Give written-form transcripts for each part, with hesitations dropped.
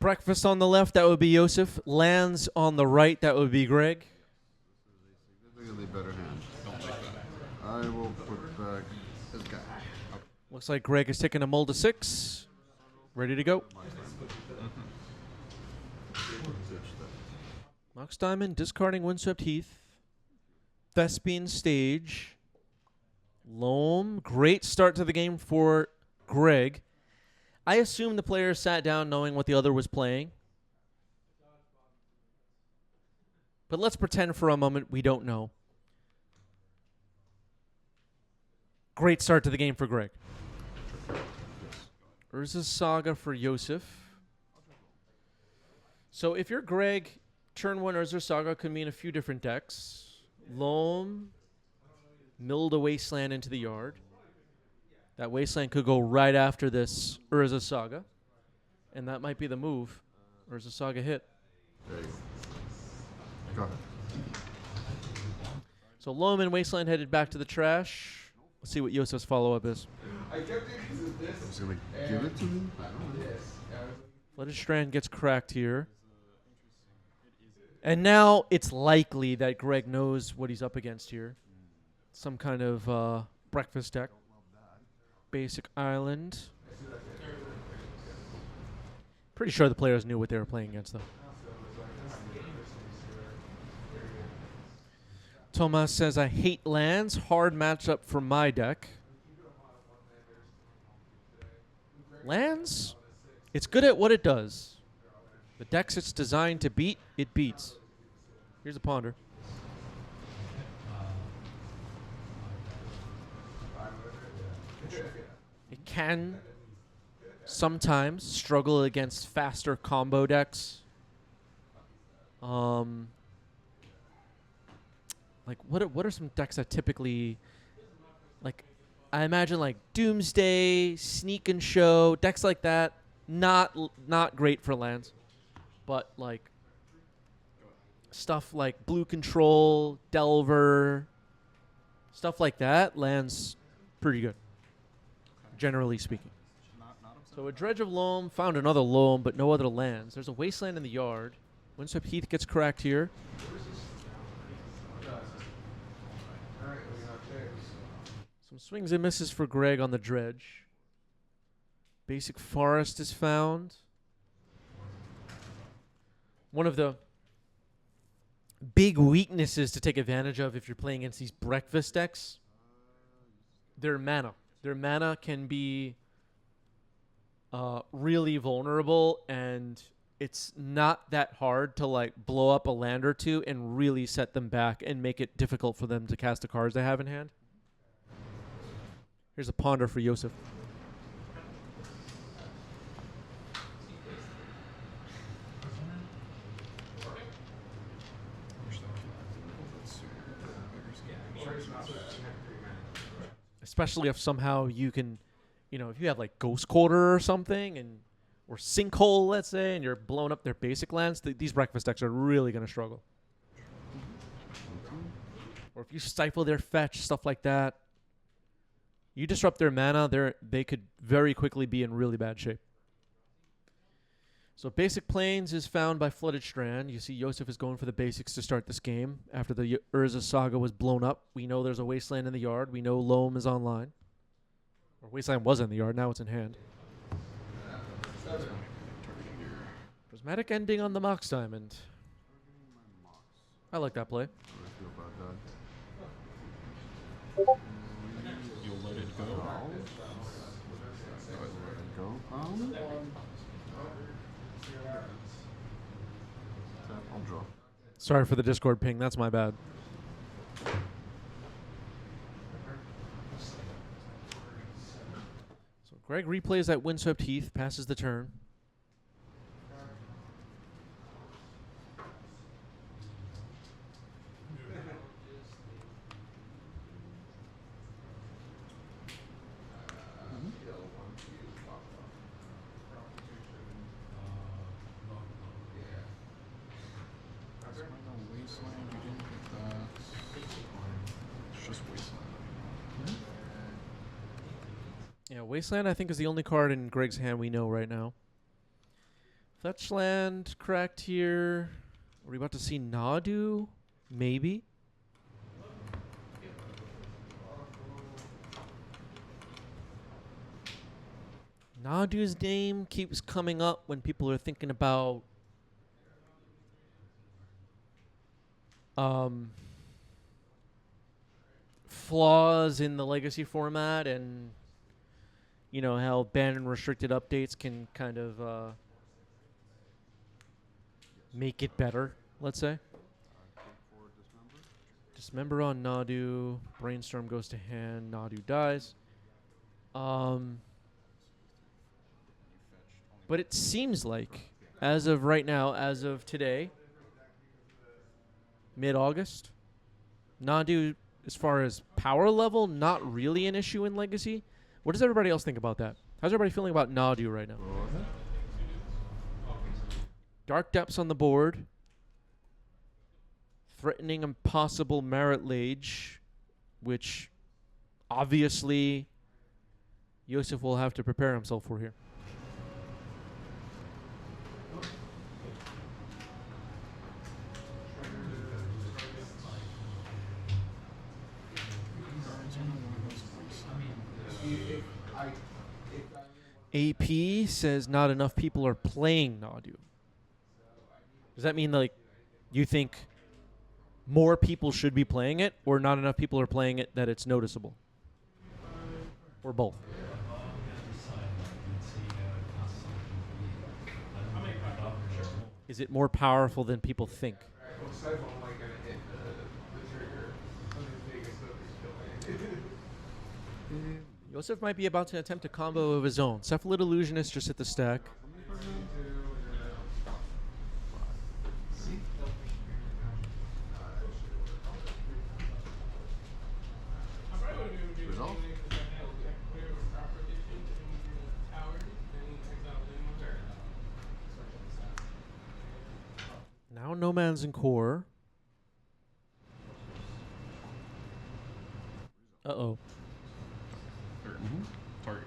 Breakfast on the left, that would be Yosef. Lands on the right, that would be Greg. Significantly better hand. Don't like that. I will put back this guy. Looks like Greg is taking a mull to 6. Ready to go. Mox Diamond discarding Windswept Heath. Thespian Stage. Loam. Great start to the game for Greg. I assume the player sat down knowing what the other was playing. But let's pretend for a moment we don't know. Great start to the game for Greg. Urza's Saga for Yosef. So if you're Greg, turn 1 Urza's Saga could mean a few different decks. Loam, milled a Wasteland into the yard. That Wasteland could go right after this Urza's Saga. And that might be the move. Urza's Saga hit. There you go. Go ahead. So Loam and Wasteland headed back to the trash. Let's see what Yosef's follow-up is. I kept it because of this. He's going to give it to me? Flooded Strand gets cracked here. And now it's likely that Greg knows what he's up against here. Some kind of breakfast deck. Basic Island. Pretty sure the players knew what they were playing against, though. Tomas says, I hate lands. Hard matchup for my deck. Lands? It's good at what it does. The decks it's designed to beat, it beats. Here's a ponder. It can sometimes struggle against faster combo decks. Like what are some decks that typically, like, I imagine like Doomsday, Sneak and Show, decks like that. Not great for lands, but like stuff like Blue Control, Delver, stuff like that lands pretty good, generally speaking. So a Dredge of Loam, found another Loam, but no other lands. There's a Wasteland in the yard. Windswept Heath gets cracked here. Some swings and misses for Greg on the Dredge. Basic Forest is found. One of the big weaknesses to take advantage of if you're playing against these breakfast decks, their mana. Their mana can be really vulnerable, and it's not that hard to like blow up a land or two and really set them back and make it difficult for them to cast the cards they have in hand. Here's a ponder for Yosef. Especially if somehow you can, you know, if you have like Ghost Quarter or something, and or Sinkhole, let's say, and you're blowing up their basic lands, these breakfast decks are really going to struggle. Or if you stifle their fetch, stuff like that, you disrupt their mana, they could very quickly be in really bad shape. So Basic Plains is found by Flooded Strand. You see Yosef is going for the basics to start this game. After the Urza Saga was blown up, we know there's a Wasteland in the yard. We know Loam is online. Or Wasteland was in the yard, now it's in hand. Prismatic Ending on the Mox Diamond. I like that play. You'll let it go. I'll draw. Sorry for the Discord ping, that's my bad. So Greg replays that Windswept Heath, passes the turn. Yeah, Wasteland, I think, is the only card in Greg's hand we know right now. Fetch land cracked here. Are we about to see Nadu? Maybe. Nadu's name keeps coming up when people are thinking about flaws in the legacy format, and you know how banned and restricted updates can kind of make it better, let's say. For dismember. Dismember on Nadu. Brainstorm goes to hand. Nadu dies. But it seems like, as of right now, as of today, mid-August, Nadu, as far as power level, not really an issue in Legacy. What does everybody else think about that? How's everybody feeling about Nadu right now? Go ahead. Dark Depths on the board. Threatening impossible Merit Lage, which obviously Yosef will have to prepare himself for here. AP says not enough people are playing Nadu. Does that mean, like, you think more people should be playing it, or not enough people are playing it that it's noticeable? Or both? Is it more powerful than people think? Yosef might be about to attempt a combo of his own. Cephalid Illusionist just hit the stack. Resolve. Now Nomads and Core. Uh-oh. Target.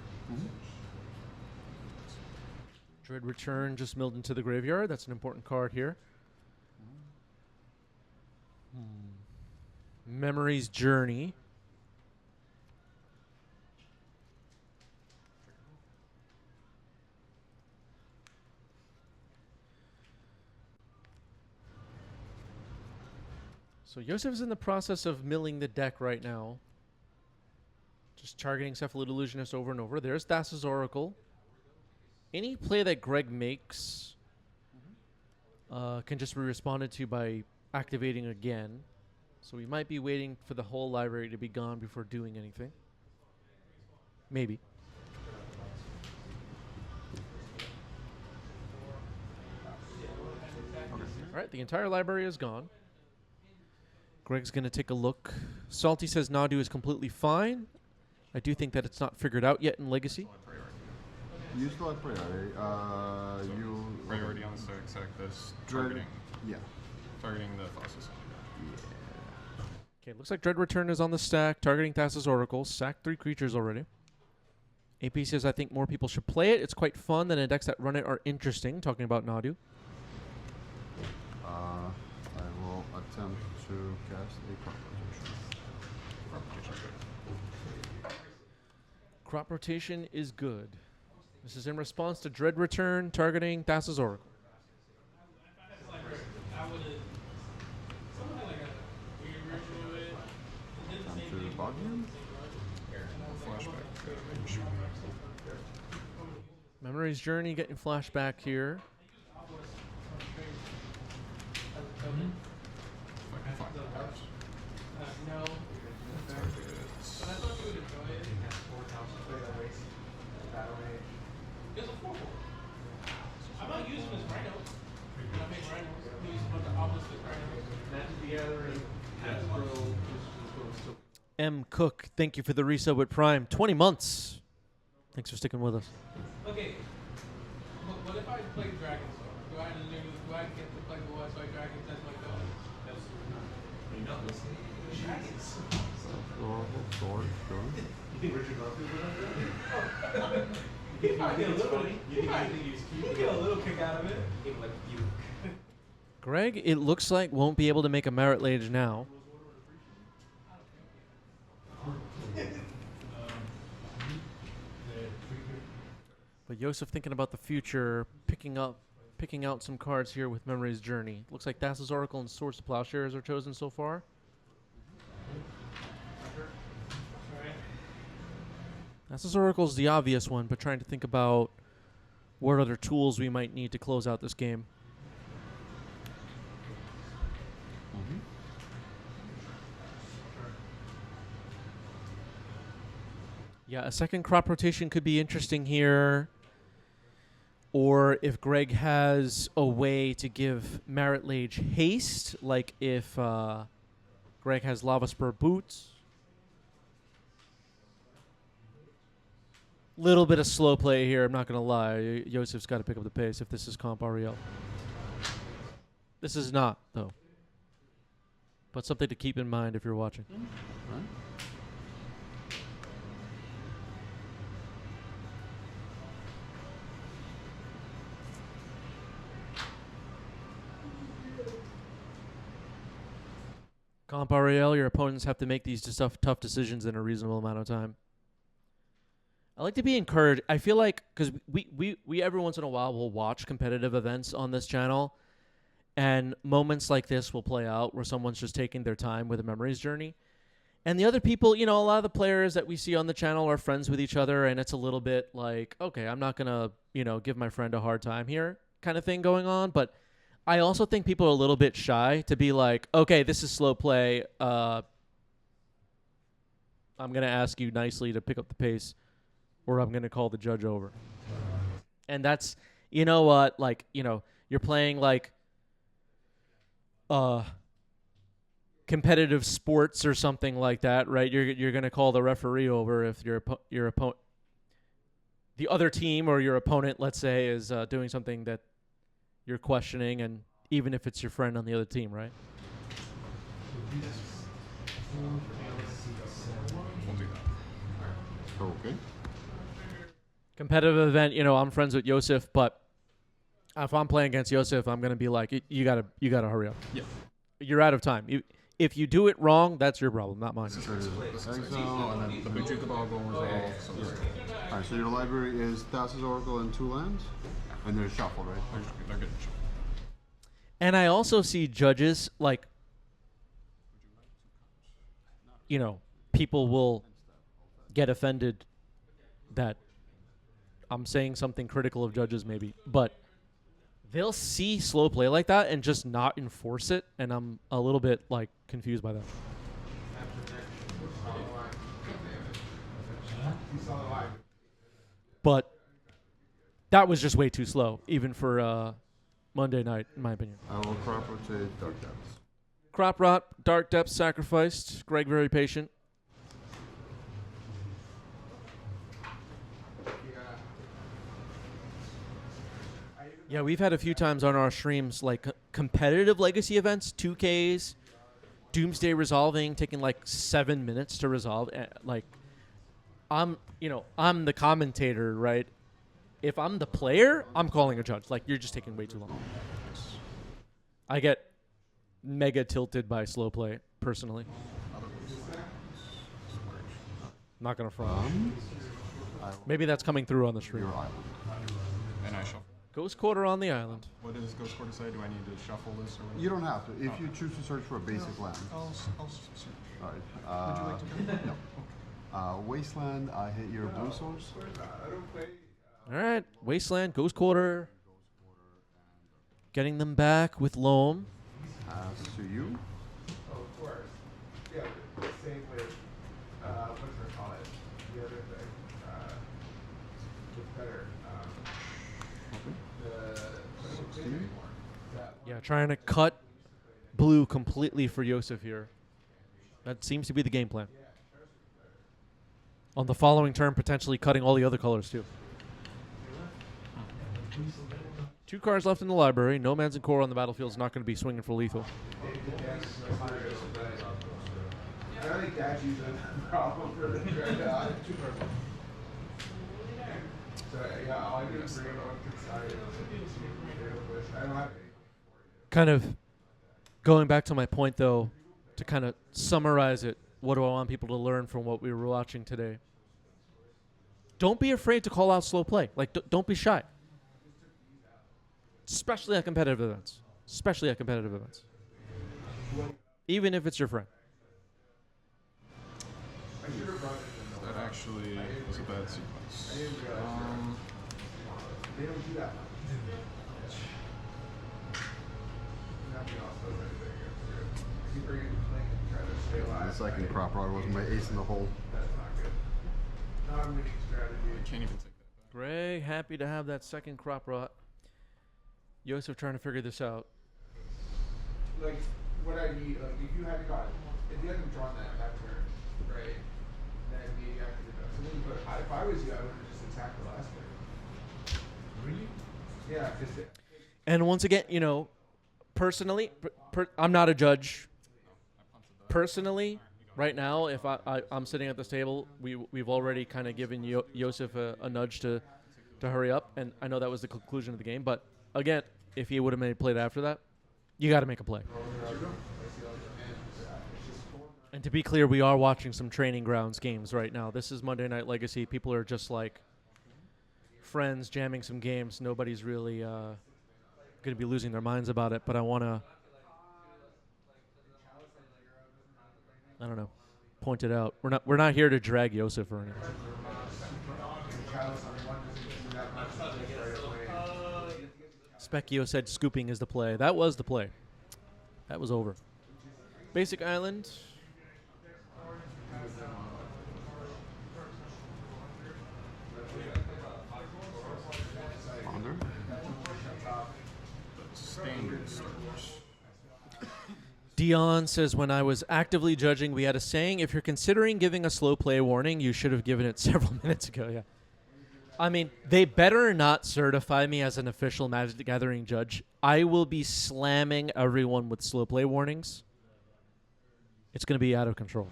Dread Return just milled into the graveyard. That's an important card here. Memory's Journey. So Yosef's in the process of milling the deck right now. Just targeting Cephalid Illusionist over and over. There's Thassa's Oracle. Any play that Greg makes can just be responded to by activating again. So we might be waiting for the whole library to be gone before doing anything. Maybe. All right, the entire library is gone. Greg's going to take a look. Salty says Nadu is completely fine. I do think that it's not figured out yet in Legacy. You still have priority. You Priority on the stack this Dread. targeting. Yeah. Targeting the Thassa's. Okay, looks like Dread Return is on the stack, targeting Thassa's Oracle. Sacked 3 creatures already. AP says, I think more people should play it. It's quite fun. The decks that run it are interesting, talking about Nadu. I will attempt to cast a crop rotation. Crop Rotation is good. This is in response to Dread Return, targeting Thassa's Oracle. Time to bog you. Flashback. Memory's Journey getting flashback here. I'm not using this rhino. When I make rhinos, I use a bunch of obelisk rhinos. M. Cook, thank you for the resub with Prime. 20 months. Thanks for sticking with us. Okay. What if I play dragons? Do I get to play the what? So I dragons, that's my go. Dragons. Sword, sure. You think Richard Garfield would have that? You probably get a little bit. You get a little kick out of it. Greg, it looks like, won't be able to make a Merit Lage now. But Yosef thinking about the future, picking out some cards here with Memory's Journey. Looks like Thassa's Oracle and Swords to Plowshares are chosen so far. Thassa's Oracle is the obvious one, but trying to think about what other tools we might need to close out this game. Yeah, a second crop rotation could be interesting here. Or if Greg has a way to give Merit Lage haste, like if Greg has Lava Spur Boots. Little bit of slow play here, I'm not going to lie. Yosef's got to pick up the pace if this is Comp Ariel. This is not, though. But something to keep in mind if you're watching. Right. Comp Ariel, your opponents have to make these tough decisions in a reasonable amount of time. I like to be encouraged. I feel like, because we every once in a while will watch competitive events on this channel, and moments like this will play out where someone's just taking their time with a Memory's Journey. And the other people, you know, a lot of the players that we see on the channel are friends with each other, and it's a little bit like, okay, I'm not going to, you know, give my friend a hard time here kind of thing going on. But I also think people are a little bit shy to be like, okay, this is slow play. I'm going to ask you nicely to pick up the pace, or I'm going to call the judge over. And that's, you know what, like, you know, you're playing like competitive sports or something like that, right? You're going to call the referee over if your opponent, the other team or your opponent, let's say, is doing something that you're questioning, and even if it's your friend on the other team, right? We'll do that. Okay. Competitive event, you know, I'm friends with Yosef, but if I'm playing against Yosef, I'm going to be like, you gotta hurry up. Yeah. You're out of time. If you do it wrong, that's your problem, not mine. So there's Exile, exile, and then the Buju Cabal will resolve. So All right, so your library is Thassa's Oracle and 2 lands, and there's shuffle, right? they're good. And I also see judges, like, you know, people will get offended that I'm saying something critical of judges maybe, but they'll see slow play like that and just not enforce it, and I'm a little bit, like, confused by that. But that was just way too slow, even for Monday night, in my opinion. I will crop rotate Dark Depths. Crop Rot, Dark Depths sacrificed. Greg very patient. Yeah, we've had a few times on our streams, like, competitive Legacy events, 2Ks, Doomsday resolving, taking like 7 minutes to resolve. Like, I'm the commentator, right? If I'm the player, I'm calling a judge. Like, you're just taking way too long. I get mega tilted by slow play, personally. Not going to front. Maybe that's coming through on the stream. Your island. And I shuffle. Ghost Quarter on the island. What does Ghost Quarter say? Do I need to shuffle this or what? You don't have to. If you choose to search for a basic land. I'll search. All right. Would you like to go? No. Wasteland, I hit your blue source. All right, Wasteland, Ghost Quarter. Getting them back with Loam. To you. Oh, of course. Yeah, same with, what's it call it? The other thing. It's better. The 16. Yeah, trying to cut blue completely for Yosef here. That seems to be the game plan. On the following turn, potentially cutting all the other colors too. 2 cards left in the library. Nomads and Core on the battlefield is not going to be swinging for lethal. I don't think Dachi's a problem for the So yeah, all I do is bring on conside. I don't have any. Kind of going back to my point, though, to kind of summarize it, what do I want people to learn from what we were watching today? Don't be afraid to call out slow play. Like, don't be shy. Especially at competitive events. Especially at competitive events. Even if it's your friend. That actually was a bad sequence. They don't do that much. Nothing else does anything. You bring it playing and try to stay alive. The second crop rod was my ace in the hole. That's not good. Not a winning strategy. Can't even take that back. Greg, happy to have that second crop rot. Yosef trying to figure this out. Like, what I need, like, if you hadn't drawn that turn, right, then maybe I could have done something. But if I was you, I would have just attacked the last turn. Really? Yeah, because And once again, personally, I'm not a judge. Personally, right now, if I'm sitting at this table, we've already kind of given Yosef a nudge to hurry up, and I know that was the conclusion of the game. But again, if he would have made a play after that, you got to make a play. And to be clear, we are watching some training grounds games right now. This is Monday Night Legacy. People are just like friends jamming some games. Nobody's really going to be losing their minds about it, but I want to, I don't know, point it out. We're not here to drag Yosef or anything. Specchio said scooping is the play. That was the play. That was over. Basic Island. Ponder. Standard starters. Dion says, when I was actively judging, we had a saying, if you're considering giving a slow play warning, you should have given it several minutes ago. Yeah. I mean, they better not certify me as an official Magic the Gathering judge. I will be slamming everyone with slow play warnings. It's going to be out of control.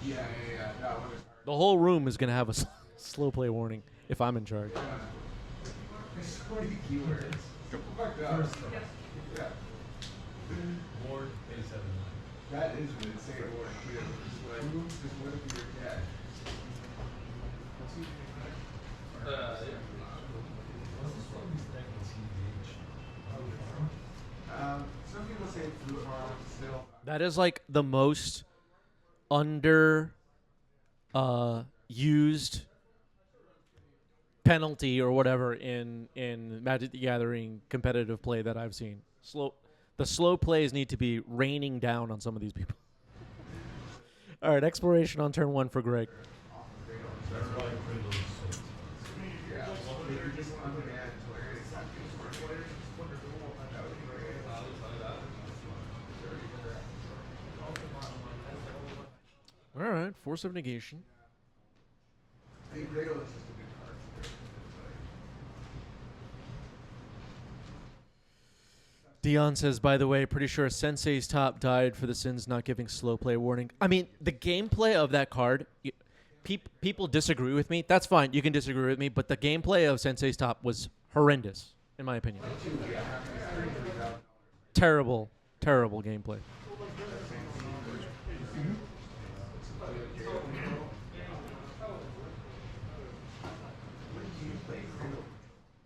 Yeah. That one is hard. The whole room is going to have a slow play warning if I'm in charge. There's so many keywords. Fucked up. Yeah. Ward A7. That is an insane word, too. Just like, just what if you're dead? Some people say food farm still. That is like the most under used penalty or whatever in Magic the Gathering competitive play that I've seen. The slow plays need to be raining down on some of these people. All right, exploration on turn 1 for Greg. All right, Force of Negation. I think Grado is just a good card. Dion says, by the way, pretty sure Sensei's Top died for the sins not giving slow play warning. I mean, the gameplay of that card, people disagree with me. That's fine. You can disagree with me. But the gameplay of Sensei's Top was horrendous, in my opinion. Terrible, terrible gameplay.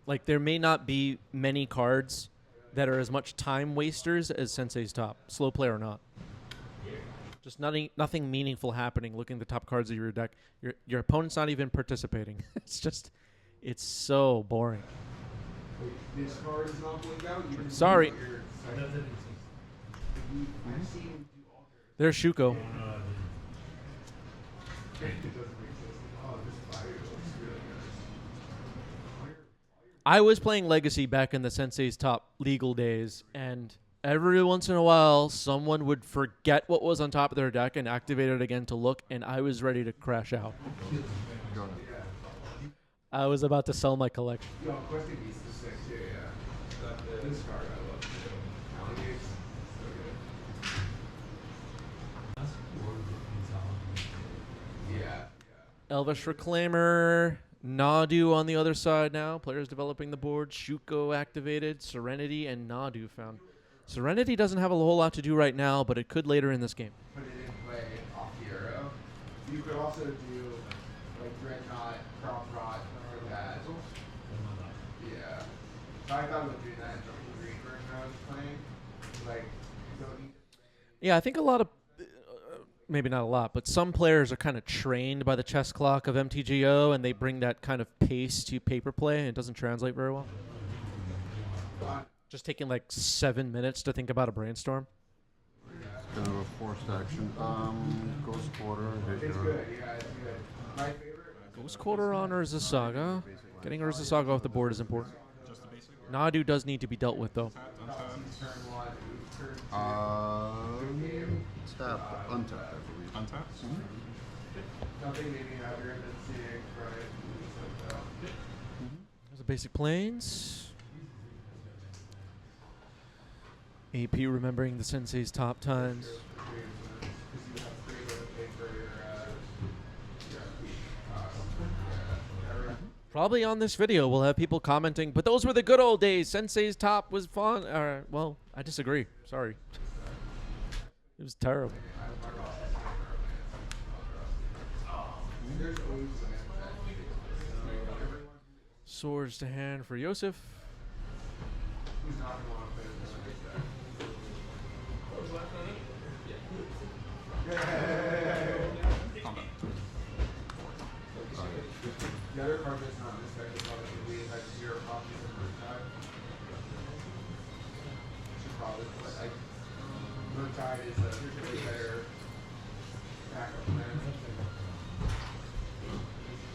Like, there may not be many cards that are as much time wasters as Sensei's Top, slow play or not. Just nothing meaningful happening looking at the top cards of your deck. Your opponent's not even participating. It's so boring. This card is not blinked out. Sorry. There's Shuko. I was playing Legacy back in the Sensei's Top legal days, and every once in a while, someone would forget what was on top of their deck and activate it again to look, and I was ready to crash out. I was about to sell my collection. Yo, Questing Beast is sick too, yeah. This card I love too. Alligates, so good. Yeah. Elvish Reclaimer. Nadu on the other side now. Players developing the board. Shuko activated. Serenity and Nadu found. Serenity doesn't have a whole lot to do right now, but it could later in this game. Put it in play off the arrow. You could also do like Dreadnought, Crop Rot, or that. Yeah. So I thought about doing that in Jungle Green version I was playing. Like, you don't need to play. Yeah, I think a lot of, maybe not a lot, but some players are kind of trained by the chess clock of MTGO, and they bring that kind of pace to paper play, and it doesn't translate very well. Just taking like 7 minutes to think about a brainstorm. Kind of a forced action. Ghost Quarter. It's good, yeah, it's good. My favorite. Ghost Quarter on Urza Saga. Getting Urza Saga off the board is important. Just the basic. Nadu does need to be dealt with, though. Turn 1, turn 2. Tap, untap, I believe. Untapped. Nothing maybe heavier than 6, right? There's the basic planes. AP remembering the sensei's top times. Probably on this video we'll have people commenting, but those were the good old days. Sensei's top was fun. Well, I disagree. Sorry. It was terrible. Swords to hand for Yosef. Combat. The other card that's not in this deck is obviously we had 0 copies of Murktide. Should probably put like Murktide is a really better backup plan.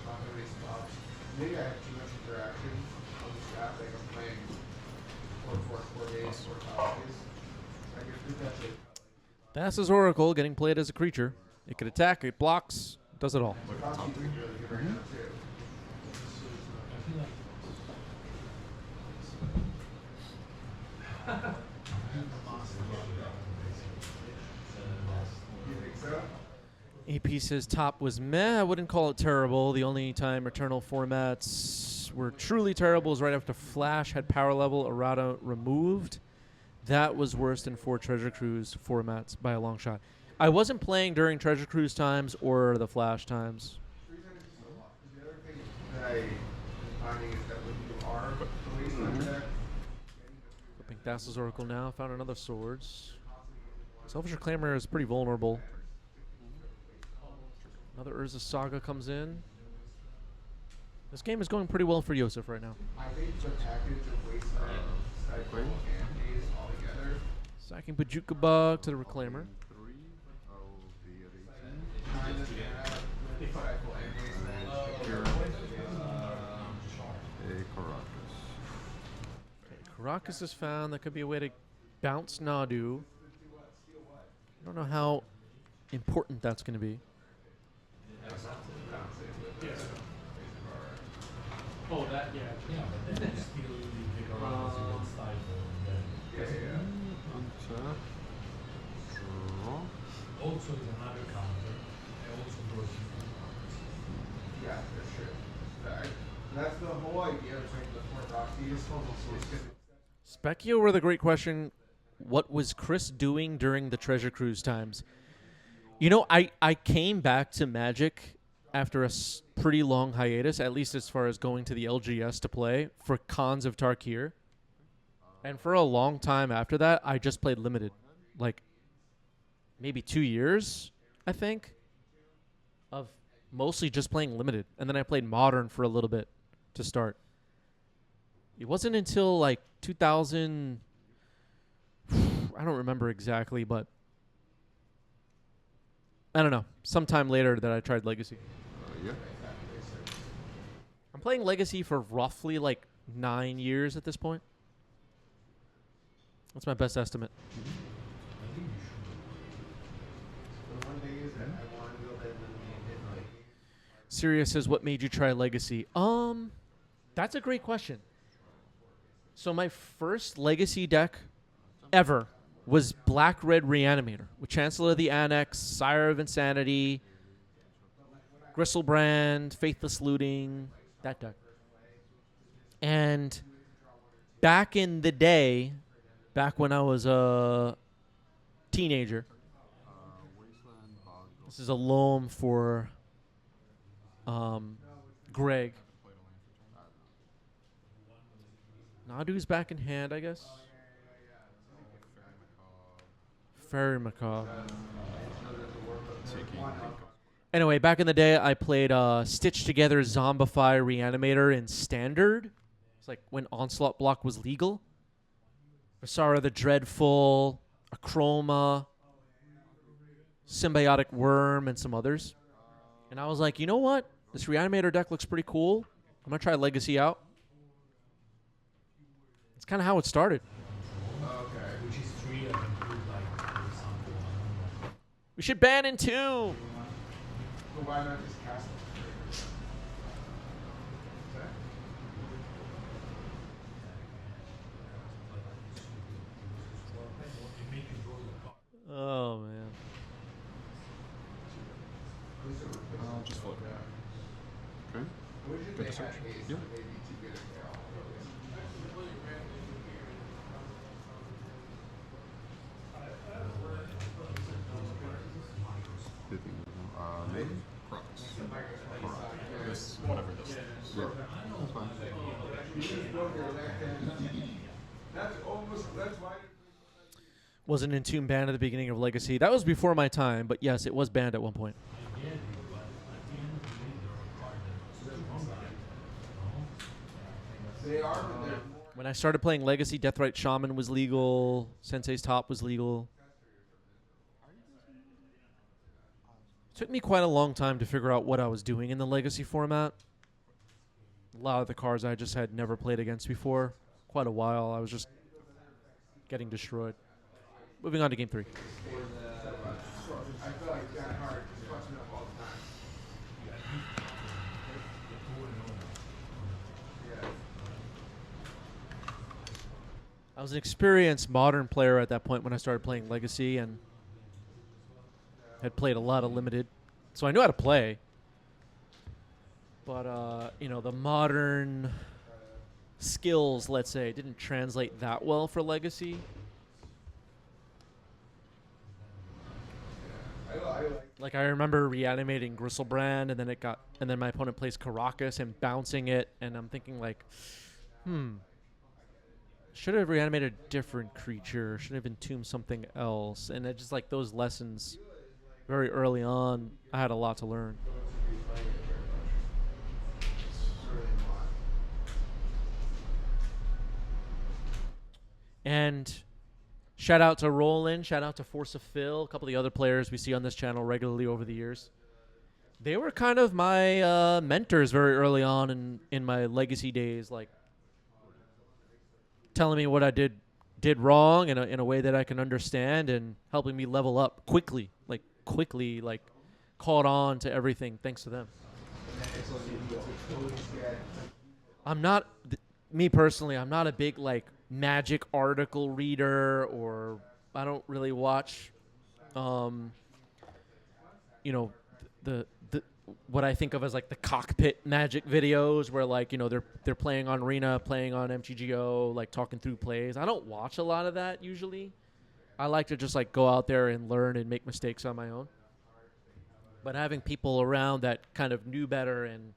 Not gonna waste spots. Maybe I have too much interaction on the staff, like I'm playing 4 days, 4 copies. I can do that shit. Thassa's Oracle getting played as a creature. It can attack, it blocks, does it all. Look at the top three. Really good right now too. You think so? AP says top was meh. I wouldn't call it terrible. The only time Eternal formats were truly terrible was right after Flash had power level errata removed. That was worse than 4 Treasure Cruise formats by a long shot. I wasn't playing during Treasure Cruise times or the Flash times. The other thing that I'm finding is that when you are releasing that deck, Flipping Thassa's Oracle now. Found another Swords. Selfish Reclaimer is pretty vulnerable. Another Urza Saga comes in. This game is going pretty well for Yosef right now. I think the package of Wasteland, Cycle, and Haze all together, Sacking Bajuka Bug to the Reclaimer. 3. I'll be at 18. kind of with Cycle and Wasteland. Here. A Caracas. Caracas is found. That could be a way to bounce Nadu. I don't know how important that's going to be. Oh, that, yeah. Yeah, but then you still pick around and stifle. Untap. Draw. Also is another counter. I also draw Yeah, that's true. That's the whole idea of like the 4 Roxy is because Specchio with a great question. What was Chris doing during the Treasure Cruise times? You know, I came back to Magic after a pretty long hiatus, at least as far as going to the LGS to play, for Khans of Tarkir. And for a long time after that, I just played Limited. Like, maybe 2 years, I think, of mostly just playing Limited. And then I played Modern for a little bit to start. It wasn't until, like, 2000... I don't remember exactly, but... I don't know. Sometime later that I tried Legacy. Yeah. I'm playing Legacy for roughly like 9 years at this point. That's my best estimate. the one thing is that I want to go ahead and like Sirius says, what made you try Legacy? That's a great question. So my first Legacy deck ever was Black-Red Reanimator with Chancellor of the Annex, Sire of Insanity, Gristlebrand, Faithless Looting. That deck. And back in the day, back when I was a teenager, Wasteland Bog. this is a loam for Greg. Nadu's back in hand, I guess. Very macabre. Anyway, back in the day, I played Stitched Together Zombify Reanimator in Standard. It's like when Onslaught Block was legal. Asara the Dreadful, Achroma, Symbiotic Worm, and some others. And I was like, you know what? This Reanimator deck looks pretty cool. I'm going to try Legacy out. It's kind of how it started. Which is 3 I can put like for example, I don't know. We should ban in 2. But why not just cast it? Oh, man. Just flip it. Okay. Good to search. Yeah. Maybe. Crux. This, whatever this is. Yeah. That's fine. That's almost, that's why. Wasn't Entomb banned at the beginning of Legacy. That was before my time, but yes, it was banned at one point. They are, but they're more. When I started playing Legacy, Deathrite Shaman was legal. Sensei's Top was legal. It took me quite a long time to figure out what I was doing in the Legacy format. A lot of the cards I just had never played against before. Quite a while. I was just getting destroyed. Moving on to game 3. I feel like that hard just fucks me up all the time. Yeah. I was an experienced Modern player at that point when I started playing Legacy and had played a lot of Limited. So I knew how to play. But, you know, the Modern skills, let's say, didn't translate that well for Legacy. Like I remember reanimating Gristlebrand, and then my opponent plays Caracas and bouncing it, and I'm thinking like, should have reanimated a different creature, should have entombed something else, and it just like those lessons, very early on, I had a lot to learn. And shout out to Roland, shout out to Force of Phil, a couple of the other players we see on this channel regularly over the years. They were kind of my mentors very early on in my Legacy days, like telling me what I did wrong in a way that I can understand and helping me level up quickly, caught on to everything thanks to them. I'm not, me personally, I'm not a big like Magic article reader, or I don't really watch, you know, the what I think of as like the cockpit Magic videos where like, you know, they're playing on Arena, playing on MTGO, like talking through plays. I don't watch a lot of that usually. I like to just like go out there and learn and make mistakes on my own. But having people around that kind of knew better and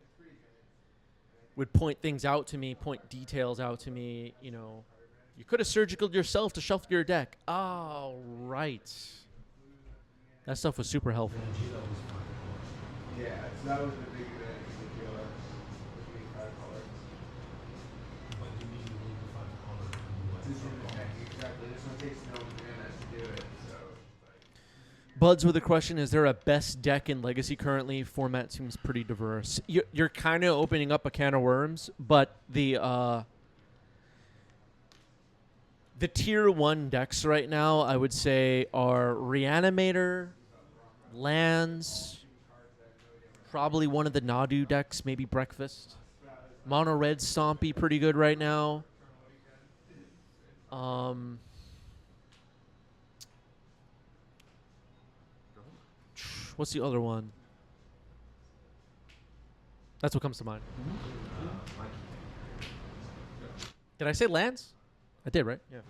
would point things out to me, point details out to me, you know, you could have surgicaled yourself to shuffle your deck. Oh, right. That stuff was super helpful. Yeah, so that was the big event in the dealer. The big 5 colors. Exactly. This one takes no mana to do it. So. Buds with a question: is there a best deck in Legacy currently? Format seems pretty diverse. You're kind of opening up a can of worms, but the tier 1 decks right now, I would say, are Reanimator, Lands, probably one of the Nadu decks, maybe Breakfast. Mono Red Stompy, pretty good right now. What's the other one? That's what comes to mind. Did I say lands? I did, right? Yeah.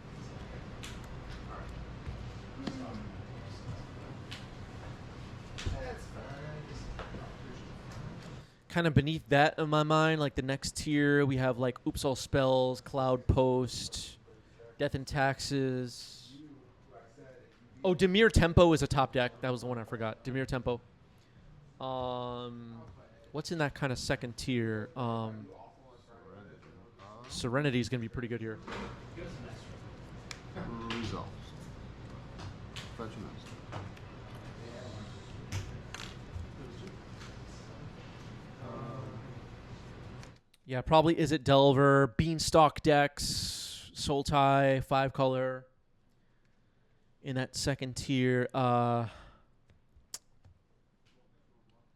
Kind of beneath that in my mind, like the next tier, we have like Oops All Spells, Cloud Post, Death and Taxes. Oh, Dimir Tempo is a top deck. That was the one I forgot. Dimir Tempo. What's in that kind of second tier? Serenity is going to be pretty good here. Resolves. Fetch an instant. Yeah, probably Is It Delver, Beanstalk decks, Soul Tie, 5-color. In that second tier,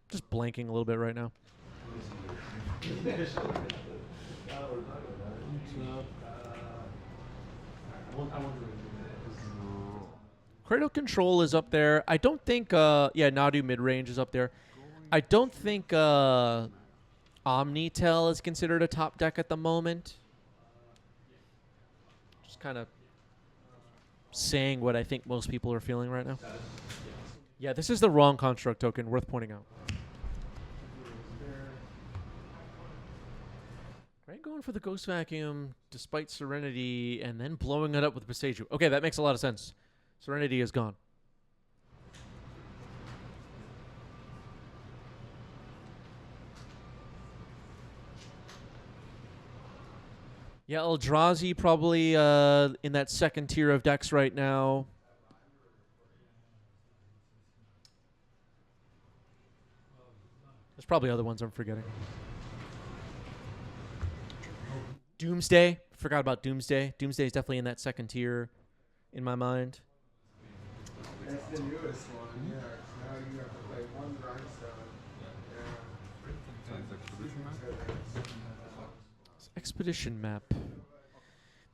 just blanking a little bit right now. Cradle Control is up there. I don't think, Nadu mid-range is up there. I don't think Omnitel is considered a top deck at the moment. Just kind of saying what I think most people are feeling right now. Yeah, this is the wrong construct token, worth pointing out. Right, going for the Ghost Vacuum despite Serenity and then blowing it up with Boseiju. Okay, that makes a lot of sense. Serenity is gone. Yeah, Eldrazi probably in that second tier of decks right now. There's probably other ones I'm forgetting. Doomsday. Forgot about Doomsday. Doomsday is definitely in that second tier in my mind. That's the newest one, yeah. Now you have to play one grindstone. Expedition map.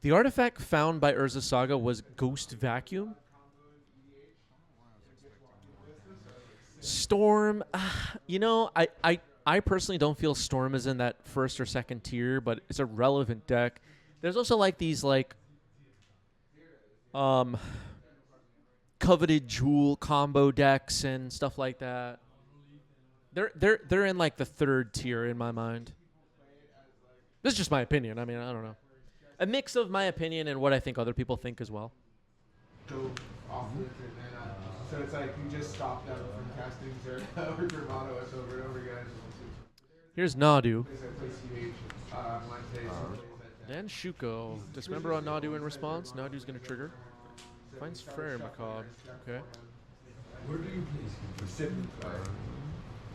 The artifact found by Urza Saga was Ghost Vacuum. Storm. I personally don't feel Storm is in that first or second tier, but it's a relevant deck. There's also like these Coveted Jewel combo decks and stuff like that. They're in like the third tier in my mind. This is just my opinion. I mean, I don't know. A mix of my opinion and what I think other people think as well. Go off with it, and so it's like you just stop them from casting Zerka or Germanos over and over again. Here's Nadu. Monte, Then Shuko. Dismember on Nadu in response. Nadu's going to trigger. Finds Fair Macabre. Okay. Where do you place him? Pacific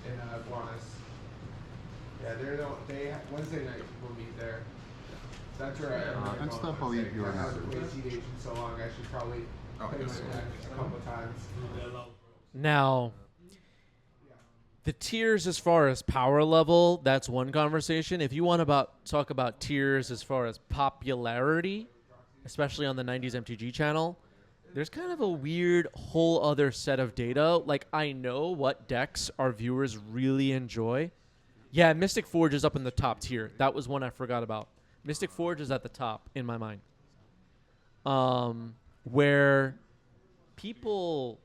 in Guanas. Yeah, they Wednesday night people meet there. So that's where I and stuff I'll eat your I haven't played TDH in so long. I should probably play my deck a couple times. Now, the tiers as far as power level, that's one conversation. If you want to talk about tiers as far as popularity, especially on the 90s MTG channel, there's kind of a weird whole other set of data. Like, I know what decks our viewers really enjoy. Yeah, Mystic Forge is up in the top tier. That was one I forgot about. Mystic Forge is at the top in my mind. Where people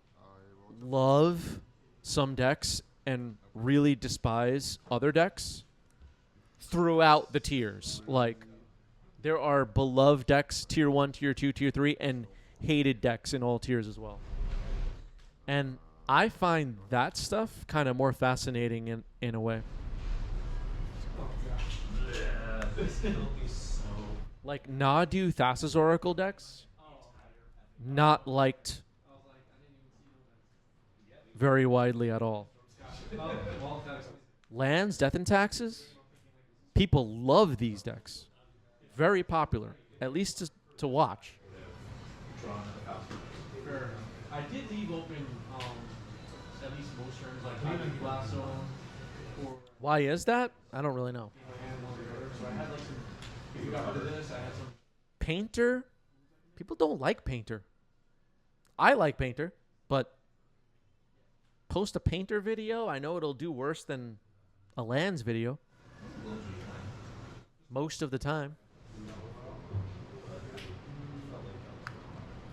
love some decks and really despise other decks throughout the tiers. Like, there are beloved decks, tier 1, tier 2, tier 3, and hated decks in all tiers as well. And I find that stuff kind of more fascinating in a way. Like Nadu Thassa's Oracle decks, not liked very widely at all. Lands, Death and Taxes, people love these decks. Very popular, at least to watch. Fair enough. I did leave open at least most turns, like maybe last zone or Why is that? I don't really know. so I had like some. If you got rid of this, I had some. Painter? People don't like Painter. I like Painter, but post a Painter video, I know it'll do worse than a Lands video. most of the time.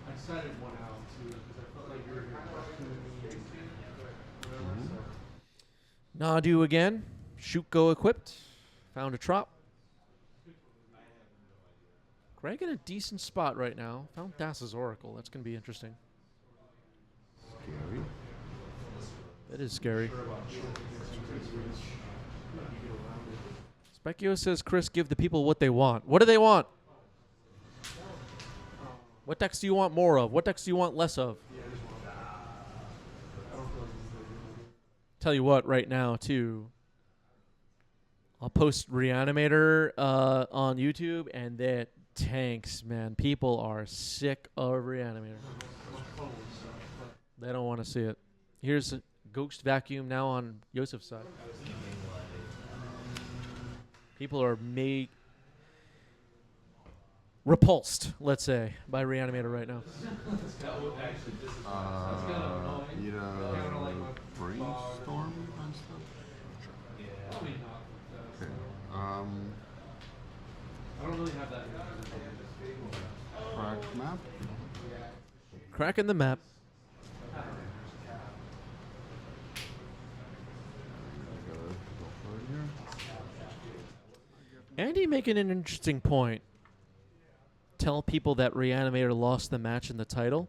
I decided one out too because I felt like you were Nadu again. Shoot go equipped. Found a trop. Greg in a decent spot right now. Found Das's Oracle. That's going to be interesting. Scary. That is scary. Specchio says, Chris, give the people what they want. What do they want? What decks do you want more of? What decks do you want less of? Tell you what, right now, too. I'll post Reanimator on YouTube, and that tanks, man. People are sick of Reanimator. They don't want to see it. Here's a Ghost Vacuum now on Yosef's side. People are repulsed, let's say, by Reanimator right now. Need a brainstorm and stuff? Okay. I don't really have that. Crack map. Cracking the map. Go for it here. Andy making an interesting point. Tell people that Reanimator lost the match in the title.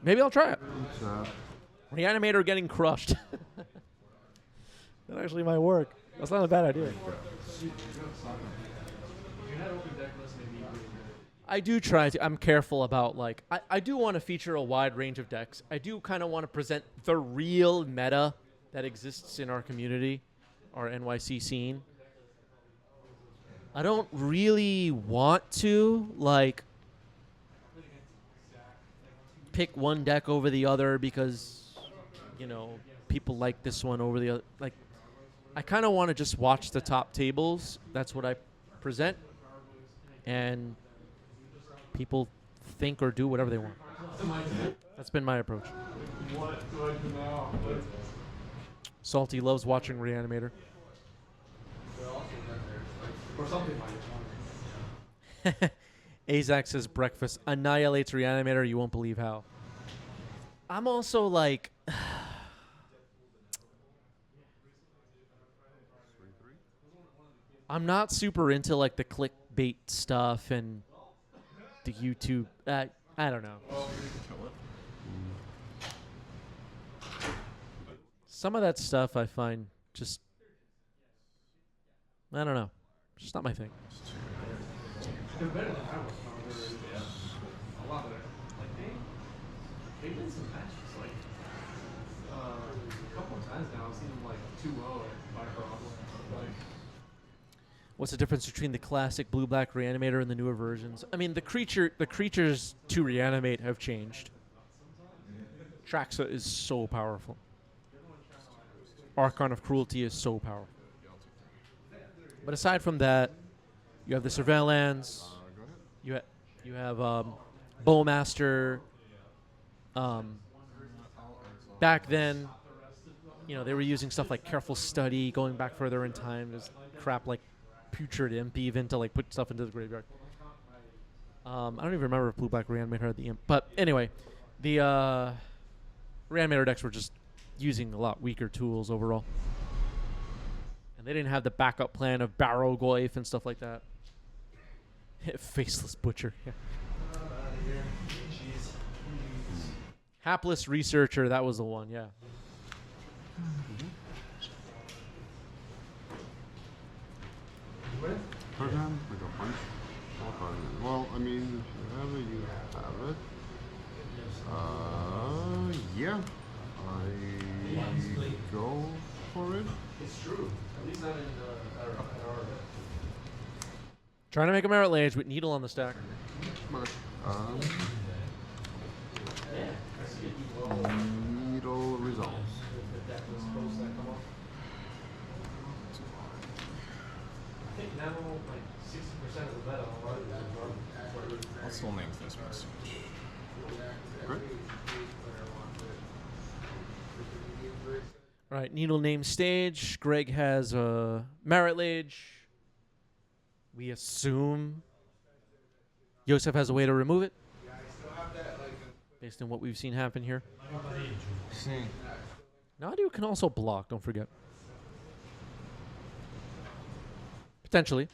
Maybe I'll try it. Reanimator getting crushed. That actually might work. That's not a bad idea. I do try to. I'm careful about, like, I do want to feature a wide range of decks. I do kind of want to present the real meta that exists in our community, our NYC scene. I don't really want to, like, pick one deck over the other because, you know, people like this one over the other. Like, I kind of want to just watch the top tables. That's what I present. And people think or do whatever they want. That's been my approach. What do I do now? Salty loves watching Reanimator. Or something like it. Azak says breakfast annihilates Reanimator. You won't believe how. I'm also like... I'm not super into, like, the clickbait stuff and the YouTube. I don't know. Some of that stuff I find just... I don't know. Just not my thing. They're better than I was. A lot better. Like, they win some matches. Like, a couple of times now, I've seen them like 2-0 by problem. Like, What's the difference between the classic blue-black Reanimator and the newer versions? I mean, the creatures to reanimate have changed. Traxa is so powerful. Archon of Cruelty is so powerful. But aside from that, you have the Surveillance. You have Bowmaster. Back then, you know, they were using stuff like Careful Study, going back further in time. There's crap like Putrid Imp even to, like, put stuff into the graveyard. I don't even remember if Blue Black Reanimator had the Imp. But anyway, the Reanimator decks were just using a lot weaker tools overall. And they didn't have the backup plan of Barrow Goyf and stuff like that. Faceless Butcher. Yeah. Hapless Researcher, that was the one, yeah. Program, like a bunch. Well, I mean, if you have it, you have it. Yeah. I go for it. it's true. At least not in our Trying to make a Merit Lage with Needle on the stack. But, needle resolves. I think now, like, 60% of the meta I'll still name this message. Great. All right, Needle name stage. Greg has Marit Lage. We assume Yosef has a way to remove it, Yeah, I still have that like. based on what we've seen happen here. Sim. Nadu can also block, don't forget. Potentially.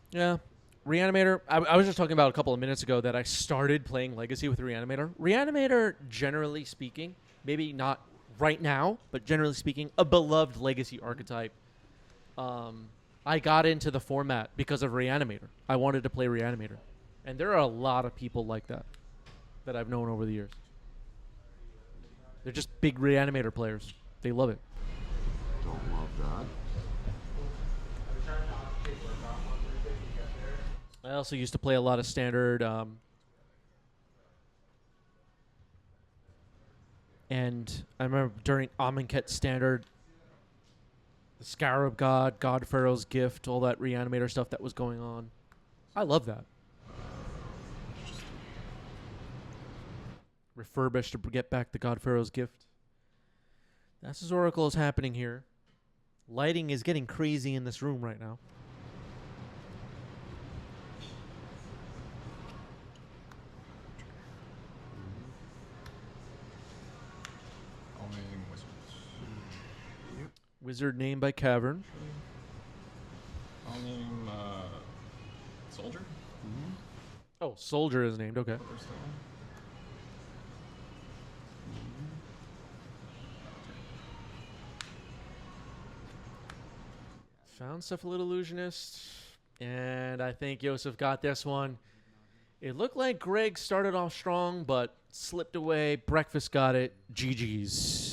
Yeah. Reanimator, I was just talking about a couple of minutes ago that I started playing Legacy with Reanimator. Reanimator, generally speaking, maybe not right now, but generally speaking, a beloved Legacy archetype. I got into the format because of Reanimator. I wanted to play Reanimator. And there are a lot of people like that I've known over the years. They're just big Reanimator players. They love it. Don't love that. I also used to play a lot of standard, and I remember during Amonkhet standard, the Scarab God, God Pharaoh's Gift, all that Reanimator stuff that was going on. I love that. Refurbish to get back the God Pharaoh's Gift. That's Oracle is happening here. Lighting is getting crazy in this room right now. I'll name wizards. Wizard named by Cavern. I'll name soldier. Oh, Soldier is named. Okay. First one. Found Cephalid Illusionist. And I think Yosef got this one. It looked like Greg started off strong, but slipped away. Breakfast got it. GG's.